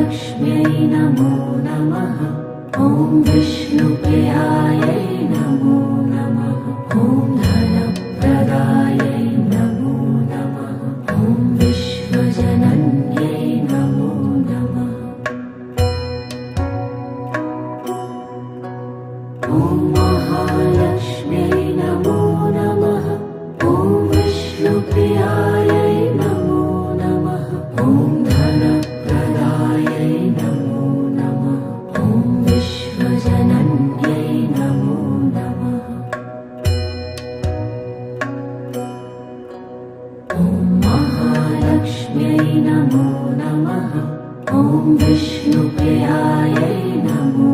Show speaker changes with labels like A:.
A: महालक्ष्म्यै नमो नमः। ॐ विष्णुप्रियायै नमो नमः। ॐ धनप्रदायै नमो नमः। ॐ विश्वजनन्यै नमो नमः। ॐ महालक्ष्म्यै नमो नमः। ॐ विष्णुप्रियायै नमो नमः। ॐ धनप्रदायै नमो नमः। ॐ विश्वजनन्यै नमो नमः। ॐ महालक्ष्म्यै नमो नमः। ॐ विष्णुप्रियायै नमो